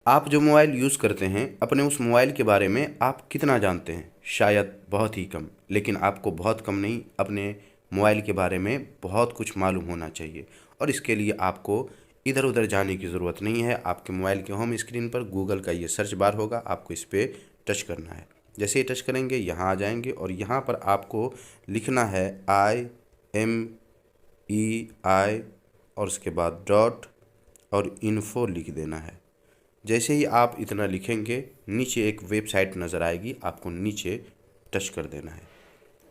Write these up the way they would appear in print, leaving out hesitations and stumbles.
आप जो mobile use करते हैं अपने उस मोबाइल के बारे में आप कितना जानते हैं? शायद बहुत ही कम। लेकिन आपको बहुत कम नहीं, अपने मोबाइल के बारे में बहुत कुछ मालूम होना चाहिए। और इसके लिए आपको इधर उधर जाने की ज़रूरत नहीं है। आपके मोबाइल के होम स्क्रीन पर गूगल का ये सर्च बार होगा, आपको इस पर टच करना है। जैसे ही टच करेंगे यहाँ आ जाएंगे और यहाँ पर आपको लिखना है IMEI और उसके बाद डॉट और इन्फो लिख देना है। जैसे ही आप इतना लिखेंगे नीचे एक वेबसाइट नज़र आएगी, आपको नीचे टच कर देना है।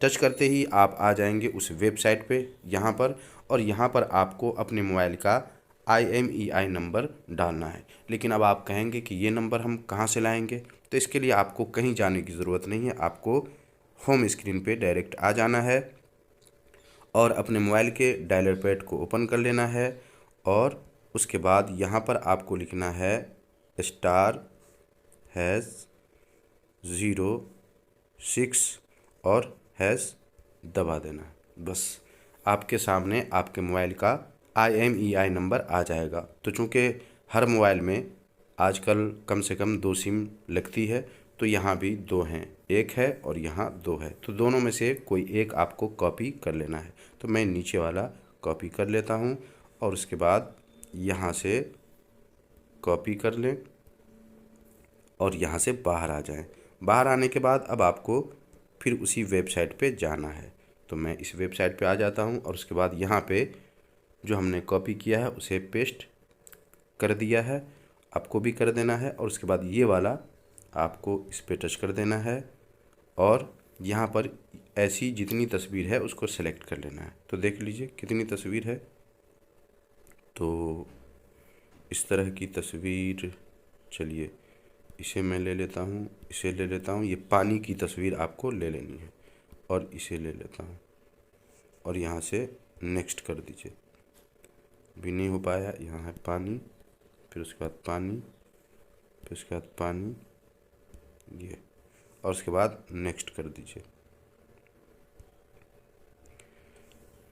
टच करते ही आप आ जाएंगे उस वेबसाइट पे यहाँ पर, और यहाँ पर आपको अपने मोबाइल का IMEI नंबर डालना है। लेकिन अब आप कहेंगे कि ये नंबर हम कहाँ से लाएंगे, तो इसके लिए आपको कहीं जाने की ज़रूरत नहीं है। आपको होम स्क्रीन पे डायरेक्ट आ जाना है और अपने मोबाइल के डायलर पैड को ओपन कर लेना है। और उसके बाद यहाँ पर आपको लिखना है *##06 और हैश दबा देना है। बस आपके सामने आपके मोबाइल का IMEI नंबर आ जाएगा। तो चूँकि हर मोबाइल में आजकल कम से कम 2 सिम लगती है, तो यहाँ भी 2 हैं, एक है और यहाँ 2 है। तो दोनों में से कोई एक आपको कॉपी कर लेना है। तो मैं नीचे वाला कॉपी कर लेता हूँ और उसके बाद यहाँ से कॉपी कर लें और यहाँ से बाहर आ जाएं। बाहर आने के बाद अब आपको फिर उसी वेबसाइट पे जाना है। तो मैं इस वेबसाइट पे आ जाता हूँ और उसके बाद यहाँ पे जो हमने कॉपी किया है उसे पेस्ट कर दिया है, आपको भी कर देना है। और उसके बाद ये वाला आपको इस पे टच कर देना है और यहाँ पर ऐसी जितनी तस्वीर है उसको सेलेक्ट कर लेना है। तो देख लीजिए कितनी तस्वीर है। तो इस तरह की तस्वीर, चलिए इसे मैं ले लेता हूँ, इसे ले लेता हूँ। ये पानी की तस्वीर आपको ले लेनी है और इसे ले लेता हूँ और यहाँ से नेक्स्ट कर दीजिए। भी नहीं हो पाया, यहाँ है पानी, फिर उसके बाद पानी, फिर उसके बाद पानी, ये, और उसके बाद नेक्स्ट कर दीजिए।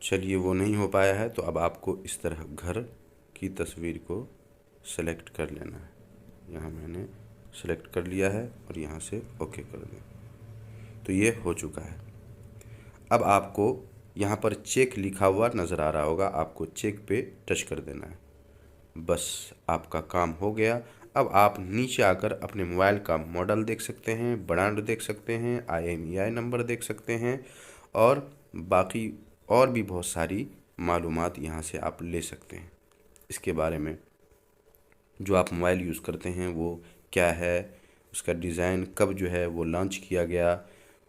चलिए वो नहीं हो पाया है, तो अब आपको इस तरह घर की तस्वीर को सेलेक्ट कर लेना है। यहाँ मैंने सेलेक्ट कर लिया है और यहाँ से ओके कर दें। तो ये हो चुका है। अब आपको यहाँ पर चेक लिखा हुआ नज़र आ रहा होगा, आपको चेक पे टच कर देना है। बस आपका काम हो गया। अब आप नीचे आकर अपने मोबाइल का मॉडल देख सकते हैं, ब्रांड देख सकते हैं, IMEI नंबर देख सकते हैं और बाकी और भी बहुत सारी मालूमात यहाँ से आप ले सकते हैं। इसके बारे में जो आप मोबाइल यूज़ करते हैं वो क्या है, उसका डिज़ाइन कब जो है वो लॉन्च किया गया,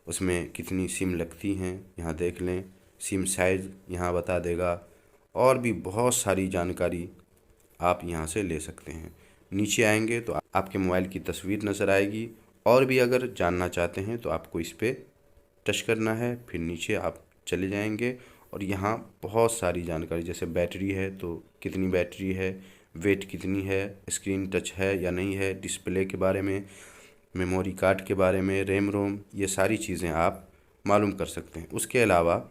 उसमें कितनी सिम लगती हैं यहाँ देख लें, सिम साइज़ यहाँ बता देगा, और भी बहुत सारी जानकारी आप यहाँ से ले सकते हैं। नीचे आएंगे तो आपके मोबाइल की तस्वीर नज़र आएगी। और भी अगर जानना चाहते हैं तो आपको इस पर टच करना है, फिर नीचे आप चले जाएंगे और यहाँ बहुत सारी जानकारी, जैसे बैटरी है तो कितनी बैटरी है, वेट कितनी है, स्क्रीन टच है या नहीं है, डिस्प्ले के बारे में, मेमोरी कार्ड के बारे में, रैम रोम, ये सारी चीज़ें आप मालूम कर सकते हैं। उसके अलावा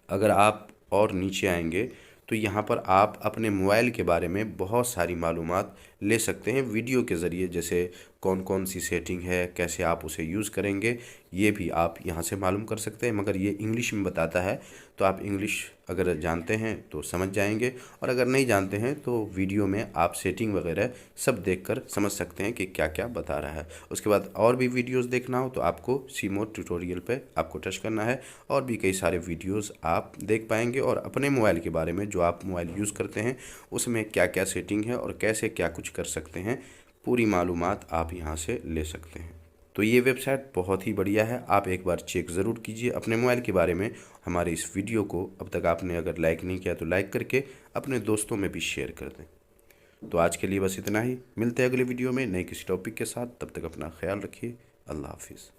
अगर आप और नीचे आएंगे तो यहाँ पर आप अपने मोबाइल के बारे में बहुत सारी मालूमात ले सकते हैं वीडियो के ज़रिए। जैसे कौन कौन सी सेटिंग है, कैसे आप उसे यूज़ करेंगे, ये भी आप यहाँ से मालूम कर सकते हैं। मगर ये इंग्लिश में बताता है, तो आप इंग्लिश अगर जानते हैं तो समझ जाएंगे, और अगर नहीं जानते हैं तो वीडियो में आप सेटिंग वगैरह सब देखकर समझ सकते हैं कि क्या क्या बता रहा है। उसके बाद और भी वीडियोस देखना हो तो आपको सी मोड ट्यूटोरियल पे आपको टच करना है, और भी कई सारे वीडियोस आप देख पाएंगे। और अपने मोबाइल के बारे में, जो आप मोबाइल यूज़ करते हैं उसमें क्या क्या सेटिंग है और कैसे क्या कुछ कर सकते हैं, पूरी मालूमात आप यहाँ से ले सकते हैं। तो ये वेबसाइट बहुत ही बढ़िया है, आप एक बार चेक ज़रूर कीजिए अपने मोबाइल के बारे में। हमारे इस वीडियो को अब तक आपने अगर लाइक नहीं किया तो लाइक करके अपने दोस्तों में भी शेयर कर दें। तो आज के लिए बस इतना ही, मिलते हैं अगले वीडियो में नए किसी टॉपिक के साथ। तब तक अपना ख्याल रखिए। अल्लाह हाफिज़।